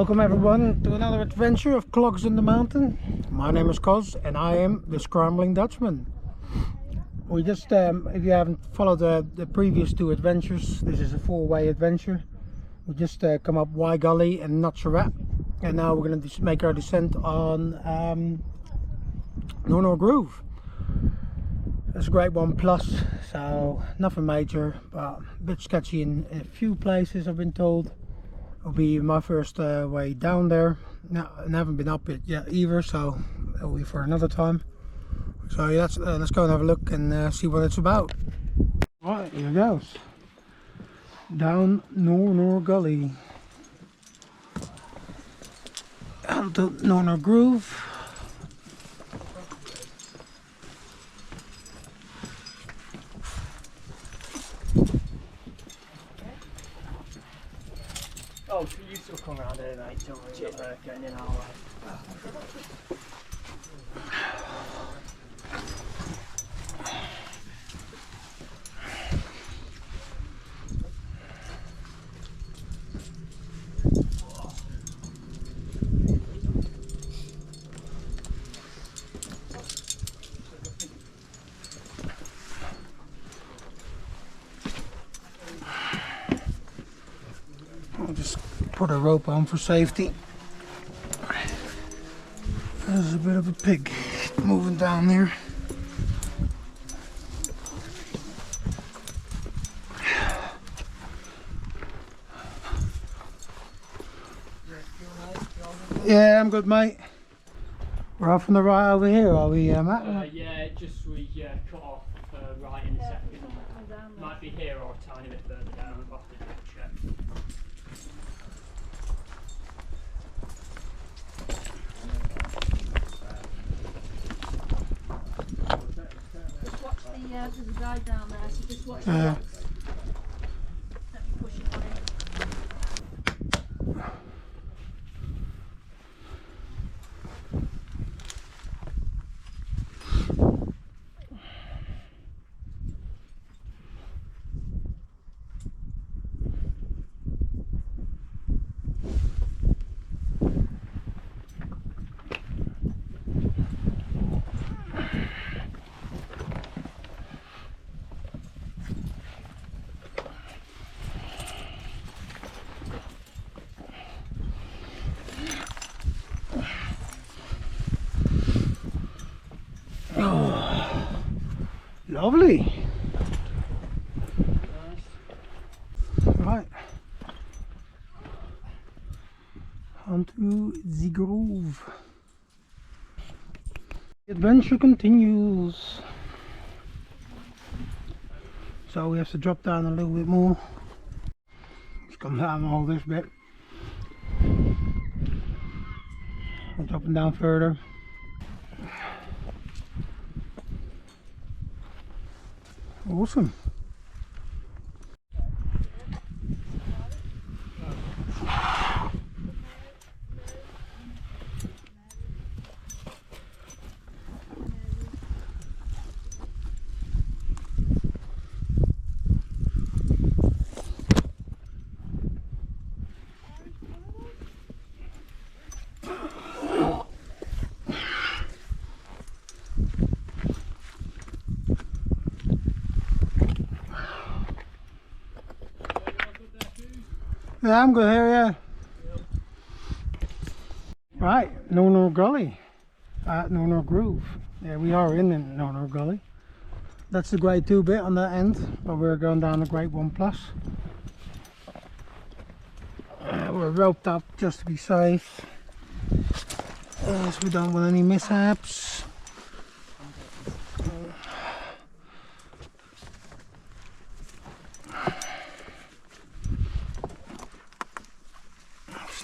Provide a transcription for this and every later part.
Welcome everyone to another adventure of Clogs in the Mountain. My name is Cos and I am the Scrambling Dutchman. We just, if you haven't followed the previous two adventures, this is a four-way adventure. We just come up Y Gully and Notcherat, and now we're going to make our descent on Nornor Groove. It's a great one plus, so nothing major, but a bit sketchy in a few places I've been told. It'll be my first way down there. Now, I haven't been up it yet either, so it'll be for another time. So yeah, let's go and have a look and see what it's about. Alright, here goes. Down Nornor Gully. Onto Nornor Groove. Oh, you still come around here, mate, till we're getting in our way. I'll just put a rope on for safety. There's a bit of a pig moving down there. Yeah, I'm good, mate. We're off on the right over here, are we, Matt? Yeah, just we cut off right in a second. Might be here or a tiny bit further down. I'll have to check. Just watch there's a guy down there, so just watch the rocks. Let me push it on him. Lovely. Right. Onto the groove. The adventure continues. So we have to drop down a little bit more. Let's come down all this bit. I'm dropping down further. Awesome. Yeah, I'm good here, yeah. Right, Nornor Gully at Nornor Groove. Yeah, we are in Nornor Gully. That's the grade 2 bit on that end, but we're going down the grade 1 plus. We're roped up just to be safe, so we don't want any mishaps.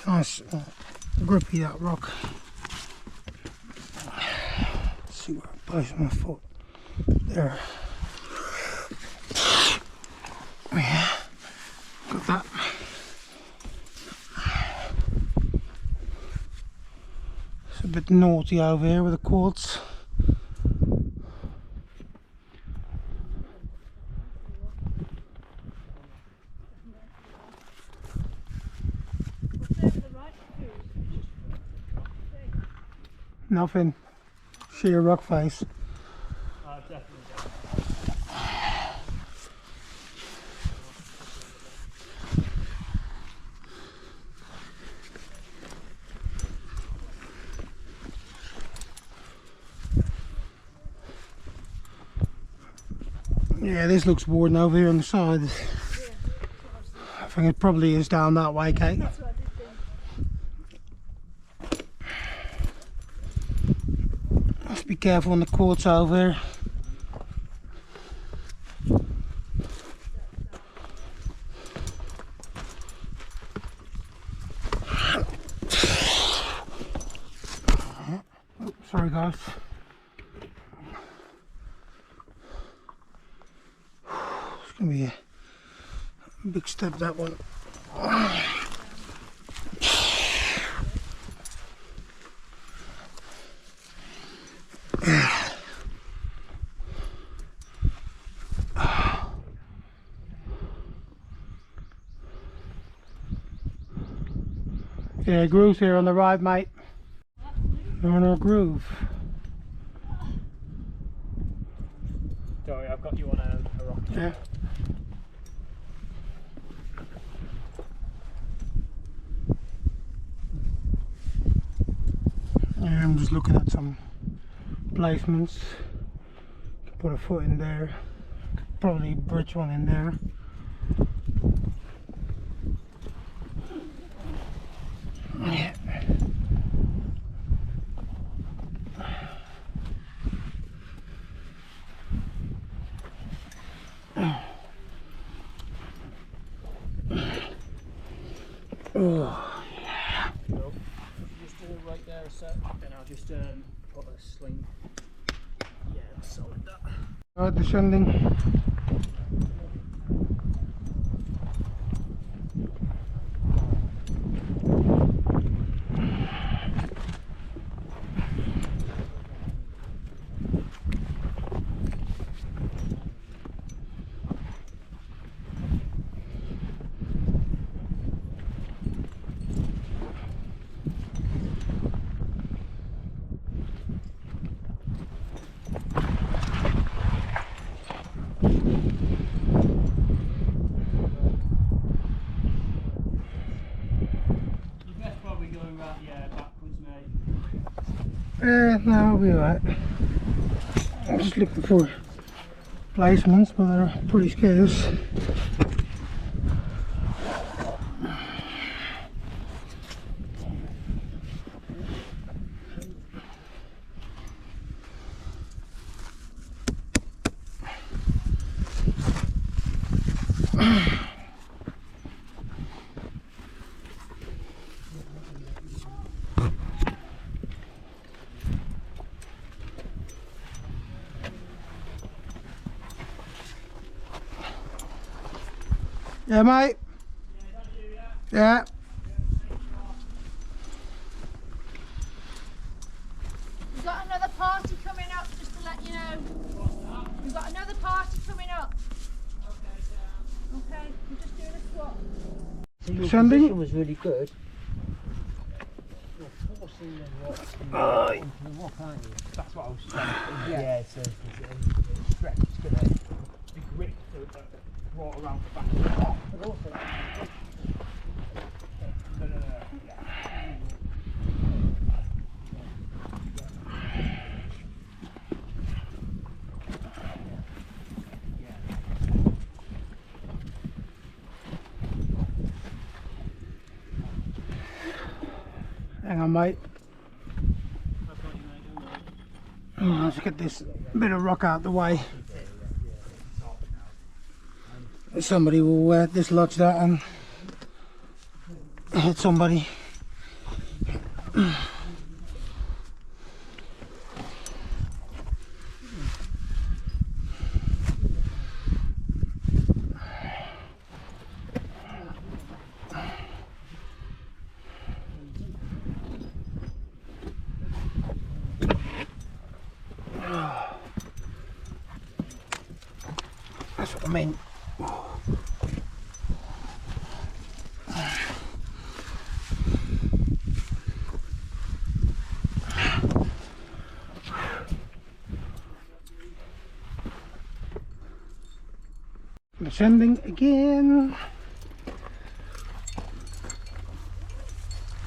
Nice grippy, that rock. Let's see where I place my foot. There. Yeah, got that. It's a bit naughty over here with the quartz. nothing. Sheer rock face. Definitely. Yeah, this looks boring over here on the side. I think it probably is down that way, Kate. That's what I did think. Just be careful on the quartz over here. Oh, sorry guys. It's gonna be a big step, that one. Yeah, groove's here on the right, mate. We're on our groove. Don't worry, I've got you on a rock. Yeah. Yeah, I'm just looking at some placements. Could put a foot in there. Could probably bridge one in there. Yeah. Oh. So, just do it right there a sec, and I'll just put a sling. Yeah, that's solid that. Right, descending. No, we'll be alright. I'm just looking for placements, but they're pretty scarce. Yeah, mate. Yeah. We've got another party coming up, just to let you know. We've got another party coming up. Okay, we're just doing a swap. So your Sending? position was really good. You're forcing the rock onto the rock, aren't you? That's what I was trying to do. Yeah, so the stretch is going to... The grip to brought around the back of the rock. But also, No. Yeah. Hang on, mate. Let's get this bit of rock out the way. Somebody will dislodge that and hit somebody. That's what I mean. Descending again.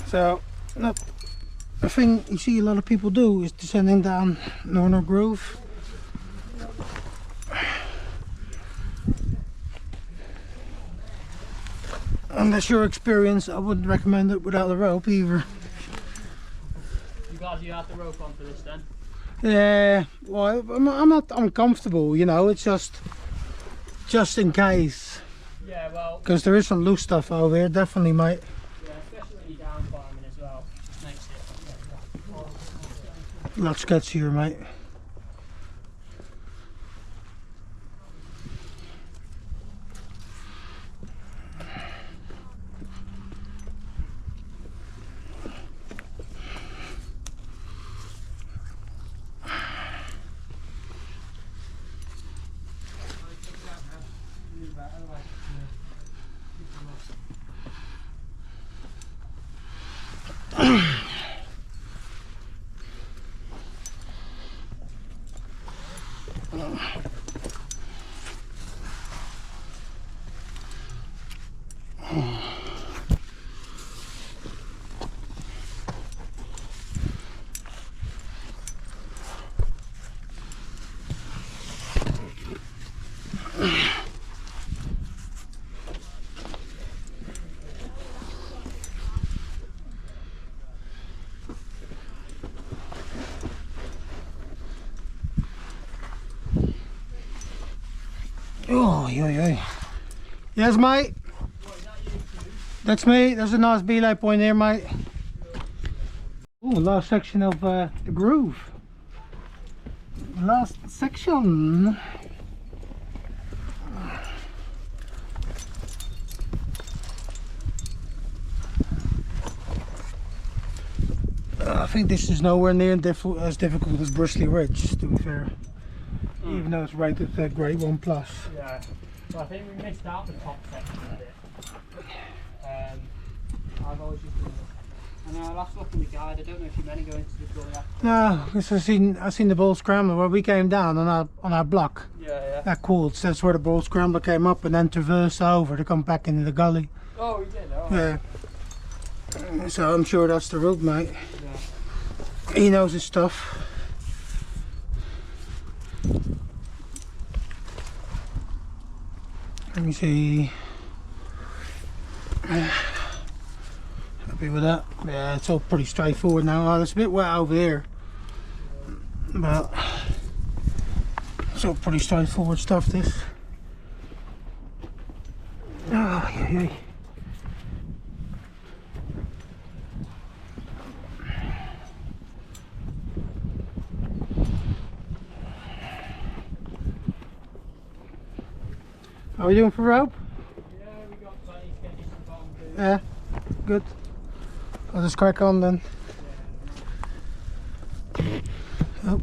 So, the thing you see a lot of people do is descending down Nornor Groove. Unless you're experienced, I wouldn't recommend it without a rope either. You guys, you have the rope on for this then? Yeah, well, I'm not uncomfortable, you know, it's just in case. Yeah, well... Because there is some loose stuff over here, definitely, mate. Yeah, especially when you're down climbing as well. Just makes it... A lot sketchier, mate. Oh, yeah. Yes, mate. That's me. There's a nice belay point there, mate. Oh, last section of the groove. Last section. I think this is nowhere near as difficult as Bristly Ridge, to be fair. Even though it's rated grade 1+. Yeah. Well, I think we missed out the top section a bit. I've always just been... I know, I'll have to look in the guide. I don't know if you're meant to go into the gully after. No, because I seen the ball scrambler where we came down on our block. Yeah. That quartz, that's where the ball scrambler came up and then traversed over to come back into the gully. Oh, we did? Oh. Yeah. So I'm sure that's the route, mate. Yeah. He knows his stuff. Let me see. Happy with that? Yeah, it's all pretty straightforward now. Oh, it's a bit wet over here, but it's all pretty straightforward stuff, this. Oh, yeah. How are we doing for rope? Yeah, we got plenty to get this bottom too. Yeah, good. I'll just crack on then. Oh.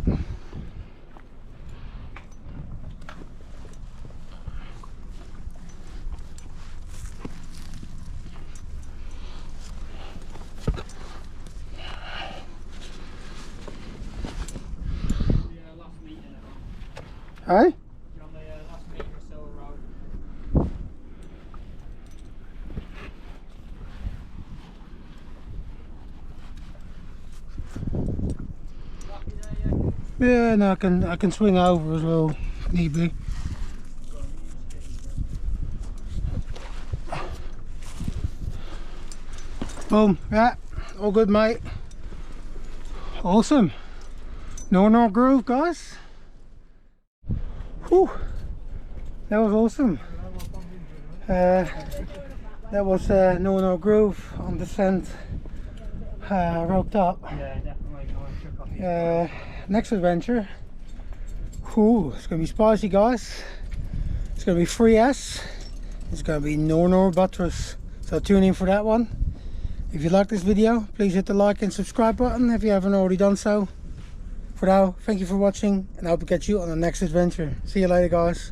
Last meeting, Hey? you're on the last meter or so road. Yeah, no, I can swing over as well, if need be. Boom, yeah, all good, mate. Awesome. Nornor Groove, guys. Whew, that was awesome. That was Nornor Groove on descent, roped up. Yeah, definitely. Go and check off. Next adventure, ooh, it's gonna be spicy, guys. It's gonna be 3S. It's gonna be Nornor Buttress. So tune in for that one. If you like this video, please hit the like and subscribe button if you haven't already done so. For now, thank you for watching, and I hope to catch you on the next adventure. See you later, guys.